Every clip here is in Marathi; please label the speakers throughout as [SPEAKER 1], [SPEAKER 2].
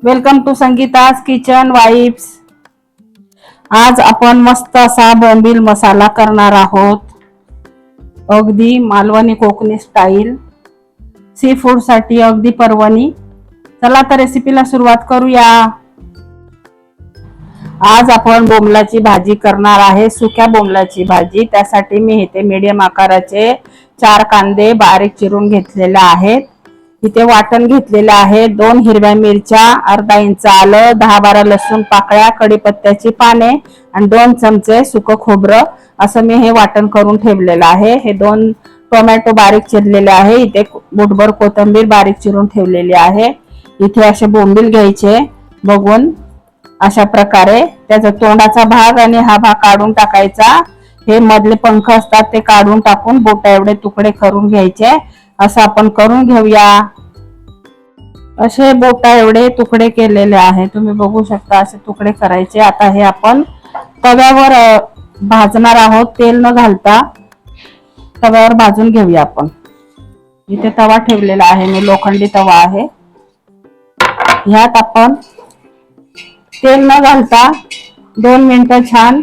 [SPEAKER 1] Welcome to Sangeeta's kitchen vibes. आज आपण मस्त असा बोंबील मसाला करणार आहोत, अगदी Malvani Konkani style, seafood साठी अगदी पर्वणी। चला तर रेसिपीला सुरुवात करूया। आज आपण बोंबलाची भाजी करणार आहे, सुक्या बोंबलाची भाजी। त्यासाठी मी इथे मीडियम आकाराचे 4 कांदे बारीक चिरून घेतलेले आहेत। इथे वाटण घेतलेले आहे, 2 हिरव्या मिरच्या, अर्धा इंच आलं, 10-12 लसूण पाकळ्या, कढीपत्त्याची पाने आणि 2 चमचे सुकं खोबरं असं मी हे वाटण करून ठेवलेलं आहे। हे 2 टोमॅटो बारीक चिरलेले आहे, इथे मुठभर कोथिंबीर बारीक चिरून ठेवलेली आहे। इथे असे बोंबील घ्यायचे, बघून अशा प्रकारे त्याचा तोंडाचा भाग आणि हा भाग काढून टाकायचा। हे मधले पंख असतात ते काढून टाकून बोटा एवढे तुकडे करून घ्यायचे। असं आपण करून घेऊया। असे बोटा एवढे तुकडे केलेले आहे, तुम्ही बघू शकता, असे तुकडे करायचे। आता हे आपण तव्यावर भाजणार आहोत, तेल न घालता तव्यावर भाजून घेऊया आपण। इथे तवा ठेवलेला आहे मी, लोखंडी तवा आहे। ह्यात आपण तेल न घालता 2 मिनिटं छान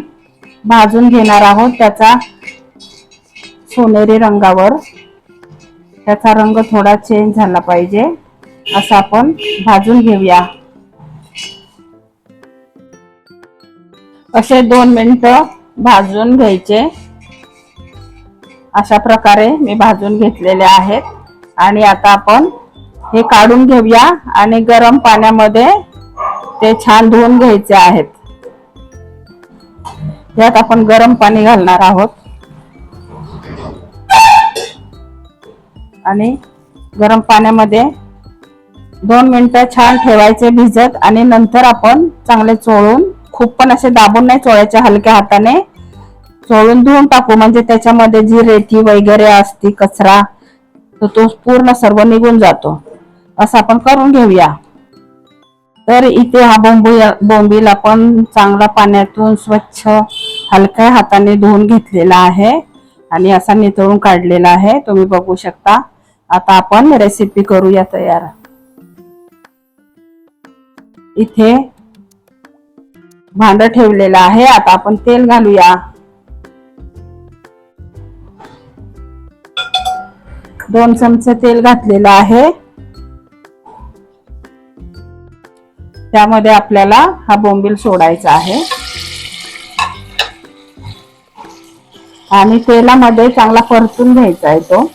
[SPEAKER 1] भाजून घेणार आहोत। त्याचा सोनेरी रंगावर, त्याचा रंग थोडा चेंज झाला पाहिजे असं आपण भाजून घेऊया। असे 2 मिनिटं भाजून घ्यायचे। अशा प्रकारे मी भाजून घेतलेले आहेत आणि आता आपण हे काढून घेऊया आणि गरम पाण्यामध्ये ते छान धुवून घ्यायचे आहेत। यात आपण गरम पाणी घालणार आहोत आणि गरम पाण्यामध्ये 2 मिनिटं छान ठेवायचे भिजत आणि नंतर आपण चांगले चोळून, खूप पण असे दाबून नाही चोळायचे, हलक्या हाताने चोळून धुवून टाकू, म्हणजे त्याच्यामध्ये जी रेती वगैरे असती, कचरा, तो पूर्ण सर्व निघून जातो। असं आपण करून घेऊया। तर इथे हा बोंबील आपण चांगला पाण्यातून स्वच्छ हलक्या हाताने धुवून घेतलेला आहे आणि असा निथळून काढलेला आहे, तुम्ही बघू शकता। आता आपण रेसिपी करूया तयार। इथे भांड ठेवलेलं आहे, आता आपण तेल घालूया। 2 चमचे तेल घातलेलं आहे। त्यामध्ये आपल्याला हा बोंबील सोडायचा आहे आणि तेलामध्ये चांगला परतून घ्यायचा आहे तो।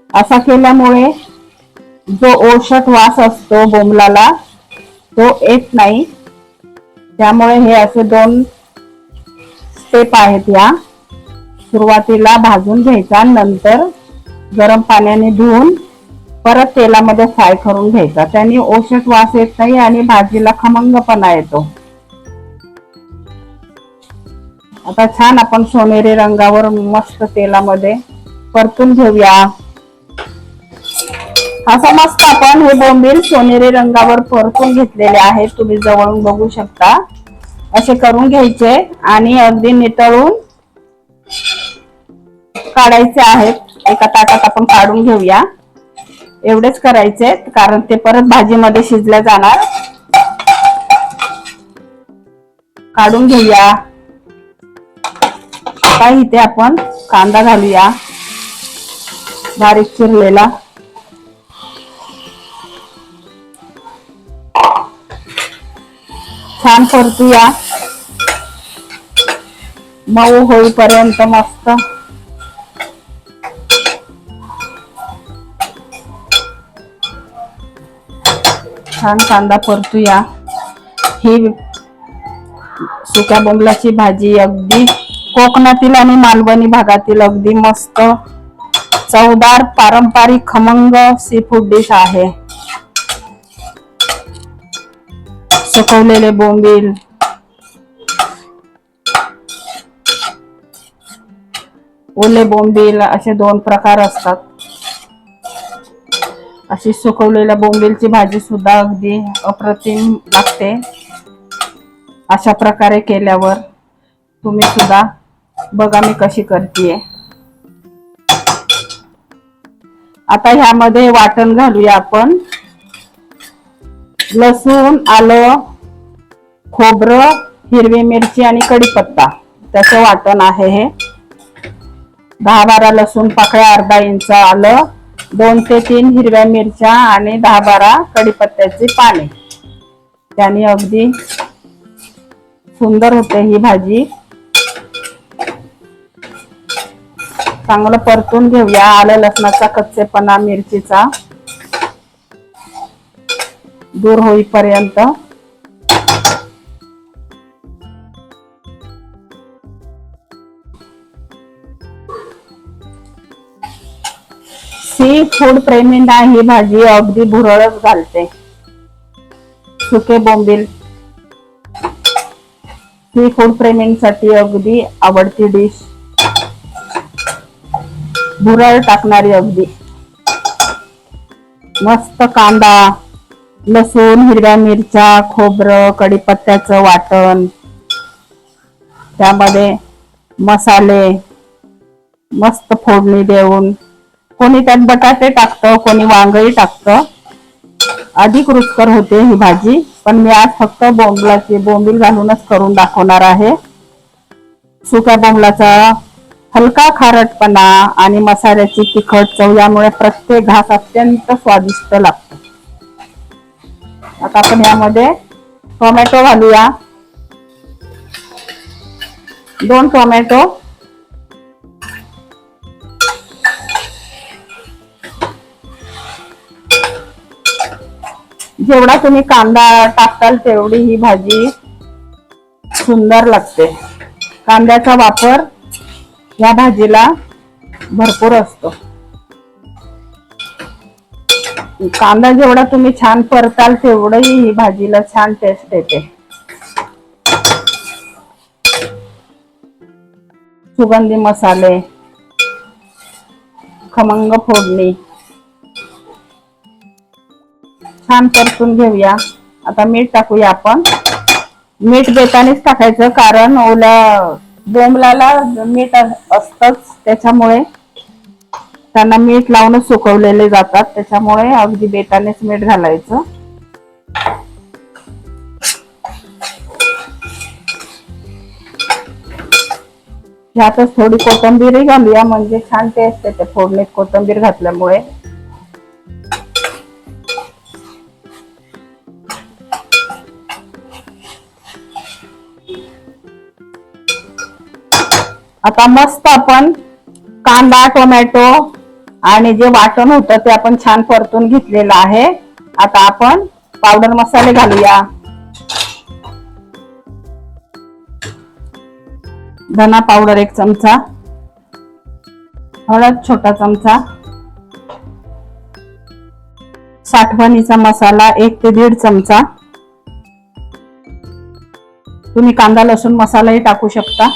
[SPEAKER 1] असा केल्यामुळे जो ओषट वास असतो बोंबलाला तो येत नाही, त्यामुळे हे असे 2 स्टेप आहेत। या सुरुवातीला भाजून घ्यायचा, नंतर गरम पाण्याने धुवून परत तेलामध्ये फ्राय करून घ्यायचा। त्याने ओषट वास येत नाही आणि भाजीला खमंगपणा येतो। आता छान आपण सोनेरी रंगावर मस्त तेलामध्ये परतून घेऊया। असं मस्त आपण हे बोंबील सोनेरी रंगावर परतून घेतलेले आहेत, तुम्ही जवळून बघू शकता। असे करून घ्यायचे आणि अगदी नितळून काढायचे आहेत। एका ताटात आपण काढून घेऊया। एवढेच करायचे, कारण ते परत भाजीमध्ये शिजले जाणार। काढून घेऊया। आता इथे आपण कांदा घालूया, बारीक चिरलेला। छान परतूया, मऊ होईपर्यंत मस्त। छान कांदा परतूया। ही सुक्या बोंबलाची भाजी अगदी कोकणातील आणि मालवणी भागातील अगदी मस्त चवदार पारंपरिक खमंग सी फूड डिश आहे। सुकवलेले बोंबील, ओले बोंबील असे 2 प्रकार असतात। अशी सुकवलेल्या बोंबीलची भाजी सुद्धा अगदी अप्रतिम लागते। अशा प्रकारे केल्यावर तुम्ही सुद्धा बघा मी कशी करतेय। आता ह्यामध्ये वाटण घालूया आपण. लसूण, आलं, खोबरं, हिरवी मिरची आणि कढीपत्ता त्याचं वाटण आहे हे. 10-12 लसूण पाकळ्या, अर्धा इंच आलं, 2 ते 3 हिरव्या मिरच्या आणि 10-12 कढीपत्त्याची पाने. त्याने अगदी सुंदर होते ही भाजी. चांगलं परतून घेऊया आलं लसणाचा कच्चेपणा, मिरचीचा दूर होईपर्यंत. सी फूड प्रेमींना ही भाजी अगदी भुरळच घालते. सुके बोंबील सी फूड प्रेमींसाठी अगदी आवडती डिश. भुरळ टाकणारी अगदी. मस्त कांदा, लसूण, हिरव्या मिरच्या, खोबरं, कढीपत्त्याचं वाटण, त्यामध्ये मसाले मस्त फोडणी देऊन, कोणी त्यात बटाटे टाकतं, कोणी वांगही टाकतं. अधिक रुचकर होते ही भाजी, पण मी आज फक्त बोंबील घालूनच करून दाखवणार आहे. सुक्या बोंबलाचा हलका खारटपणा आणि मसाल्याची तिखट चव यामुळे प्रत्येक घास अत्यंत स्वादिष्ट लागतो. आता आपण यामध्ये टोमॅटो घालूया. 2 टोमॅटो. जेवढा तुम्ही कांदा टाकताल तेवढी ही भाजी सुंदर लागते. कांद्याचा वापर या भाजीला भरपूर असतो. कांदा जेवढा तुम्ही छान परताल तेवढंही ही भाजीला छान टेस्ट येते. सुगंधी मसाले, खमंग फोडणी छान परतून घेऊया. आता मीठ टाकूया आपण. मीठ देतानाच टाकायचं, कारण ओल्या बोंबलाला मीठ असतंच, त्याच्यामुळे त्यांना मीठ लावूनच सुकवलेले जातात, त्याच्यामुळे अगदी बेतानेच मीठ घालायचं. यातच थोडी कोथिंबीरही घालूया, म्हणजे छान टेस्ट येते फोडणीत कोथिंबीर घातल्यामुळे. आता मस्त आपण कांदा, टोमॅटो आणि जे वाटण होतं ते आपण छान परतून घेतलेलं आहे. आता आपण पावडर मसाले घालूया. धना पावडर 1 चमचा, हळद छोटा चमचा, साठवणीचा मसाला 1 ते 1.5 चमचा. तुम्ही कांदा लसूण मसालाही टाकू शकता.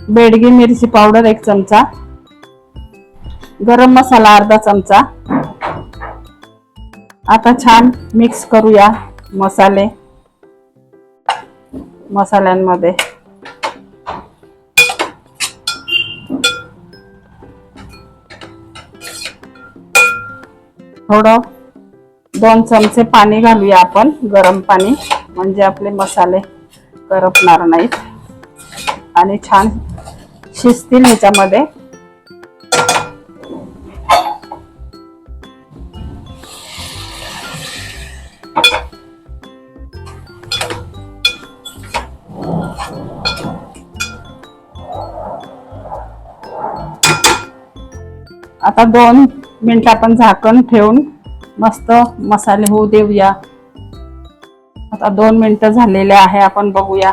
[SPEAKER 1] बेडगी मिरची पावडर 1 चमचा, गरम मसाला अर्धा चमचा. आता छान मिक्स करूया मसाल्यांमध्ये. थोडं 2 चमचे पाणी घालूया आपण, गरम पाणी, म्हणजे आपले मसाले करपणार नाहीत आणि छान शिजतील ह्याच्यामध्ये. आता 2 मिनिट आपण झाकण ठेवून मस्त मसाले होऊ देऊया. आता 2 मिनिटं झालेले आहे, आपण बघूया.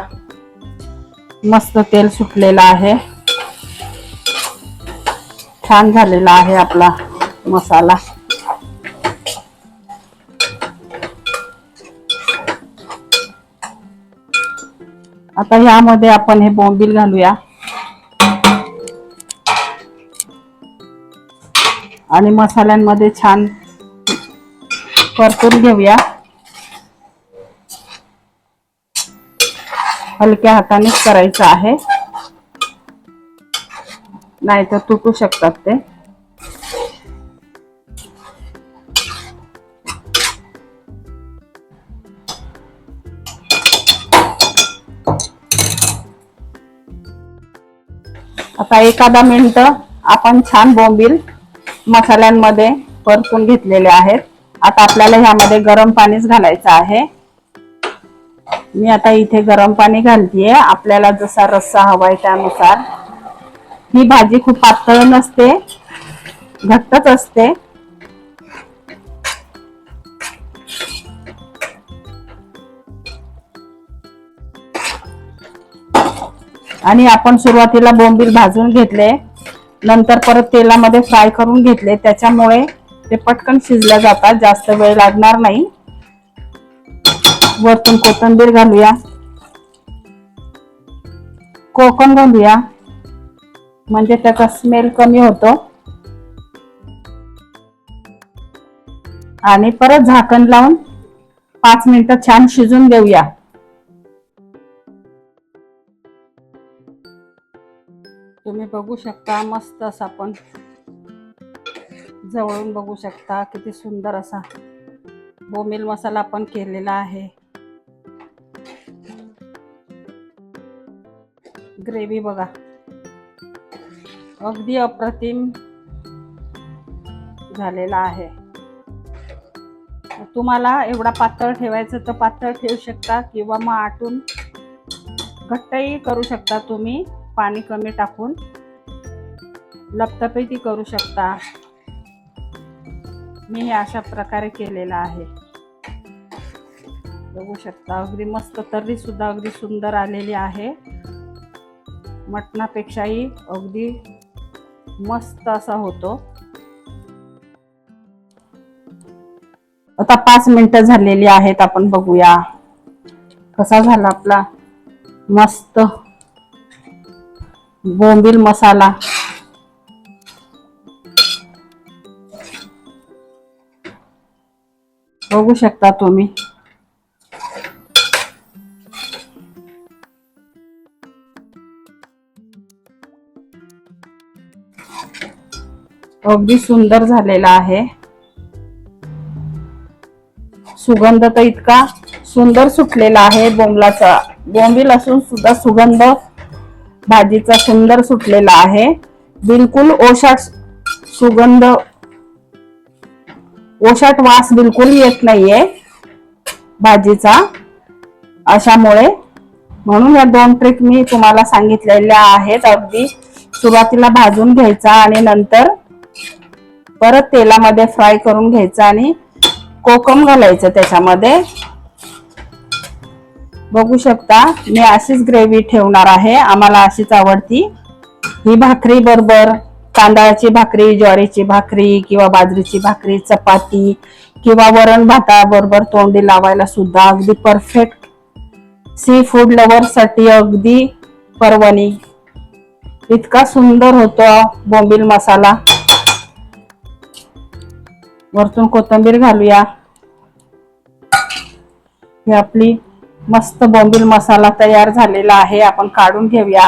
[SPEAKER 1] मस्त तेल सुटलेलं आहे, छान झालेला आहे आपला मसाला. आता यामध्ये आपण हे बोंबील घालूया आणि मसाल्यांमध्ये छान परतून घेऊया. हलक्या हातानेच करायचं आहे, नाही तर तुटू शकतात ते. आता एखादा मिनिट आपण छान बोंबील मसाल्यांमध्ये परतून घेतलेले आहेत. आता आपल्याला ह्यामध्ये गरम पाणीच घालायचं आहे. मी आता इथे गरम पाणी घालतीये, आपल्याला जसा रस्सा हवाय त्यानुसार. ही भाजी खूप पातळ नसते, घट्टच असते. आणि आपण सुरुवातीला बोंबील भाजून घेतले, नंतर परत तेलामध्ये फ्राय करून घेतले, त्याच्यामुळे ते पटकन शिजल्या जातात, जास्त वेळ लागणार नाही. वरतून कोथिंबीर घालूया, कोकम घालूया, म्हणजे त्याचा स्मेल कमी होतो. आणि परत झाकण लावून 5 मिनिटं छान शिजून देऊया. तुम्ही बघू शकता, मस्त असा, आपण जवळून बघू शकता किती सुंदर असा बोंबील मसाला आपण केलेला आहे. ग्रेव्ही बघा, अगदी अप्रतिम झालेला आहे. तुम्हाला एवढा पातळ ठेवायचं तर पातळ ठेवू शकता, किंवा मग आटून घट्टही करू शकता तुम्ही, पाणी कमी टाकून लपतपही करू शकता. मी हे अशा प्रकारे केलेला आहे. बघू शकता, अगदी मस्त, तर्री सुद्धा अगदी सुंदर आलेली आहे. मटणापेक्षाही अगदी मस्त असा होतो. आता 5 मिनिटं झालेली आहेत, आपण बघूया कसा झाला आपला मस्त बोंबील मसाला. बघू शकता तुम्ही. अगदी सुंदर झालेला आहे. सुगंध तर इतका सुंदर सुटलेला आहे बोंबलाचा. बोंबील असून सुद्धा सुगंध भाजीचा सुंदर सुटलेला आहे. बिलकुल ओशाट सुगंध, ओशाट वास बिलकुल येत नाहीये भाजीचा अशामुळे. म्हणून या 2 ट्रिक मी तुम्हाला सांगितलेल्या आहेत. अगदी सुरुवातीला भाजून घ्यायचा आणि नंतर परत तेलामध्ये फ्राय करून घ्यायचा आणि कोकम घालायचं त्याच्यामध्ये. बघू शकता, मी अशीच ग्रेव्ही ठेवणार आहे, आम्हाला अशीच आवडती. ही भाकरी बरोबर, तांदळाची भाकरी, ज्वारीची भाकरी किंवा बाजरीची भाकरी, चपाती किंवा वरण भाताबरोबर तोंडी लावायला सुद्धा अगदी परफेक्ट. सी फूड लवर साठी अगदी पर्वणी. इतका सुंदर होतो बोंबील मसाला. वरतून कोथिंबीर घालूया. ही आपली मस्त बोंबील मसाला तयार झालेला आहे, आपण काढून घेऊया.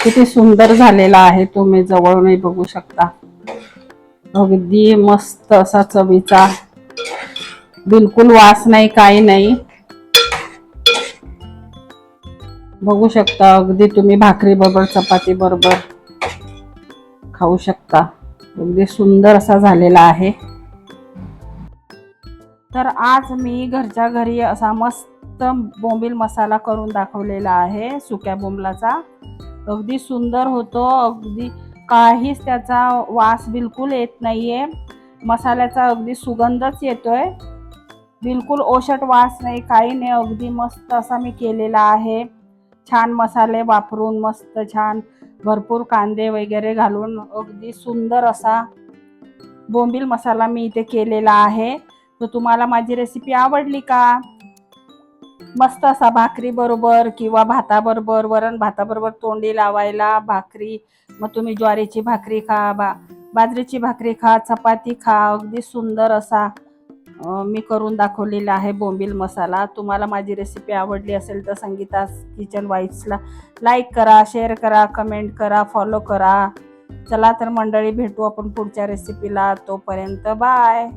[SPEAKER 1] किती सुंदर झालेला आहे, तुम्ही जवळूनही बघू शकता. अगदी मस्त असा चवीचा, बिलकुल वास नाही, काही नाही. बघू शकता, अगदी तुम्ही भाकरी बरोबर, चपाती बरोबर खाऊ शकता. अगदी सुंदर असा झालेला आहे. तर आज मी घरच्या घरी असा मस्त बोंबील मसाला करून दाखवलेला आहे, सुक्या बोंबलाचा. अगदी सुंदर होतो, अगदी काहीच त्याचा वास बिलकुल येत नाहीये. मसाल्याचा अगदी सुगंधच येतोय, बिलकुल ओशट वास नाही, काही नाही. अगदी मस्त असा मी केलेला आहे, छान मसाले वापरून, मस्त छान भरपूर कांदे वगैरे घालून अगदी सुंदर असा बोंबील मसाला मी इथे केलेला आहे. तर तुम्हाला माझी रेसिपी आवडली का? मस्त असा भाकरी बरोबर किंवा भाताबरोबर, वरण भाताबरोबर तोंडी लावायला भाकरी. मग तुम्ही ज्वारीची भाकरी खा, बाजरीची भाकरी खा, चपाती खा. अगदी सुंदर असा मी करून दाखवलेला आहे बोंबील मसाला. तुम्हाला माझी रेसिपी आवडली असेल तर संगीता किचन वाईब्सला लाईक करा, शेअर करा, कमेंट करा, फॉलो करा. चला तर मंडळी, भेटू आपण पुढच्या रेसिपीला. तोपर्यंत बाय.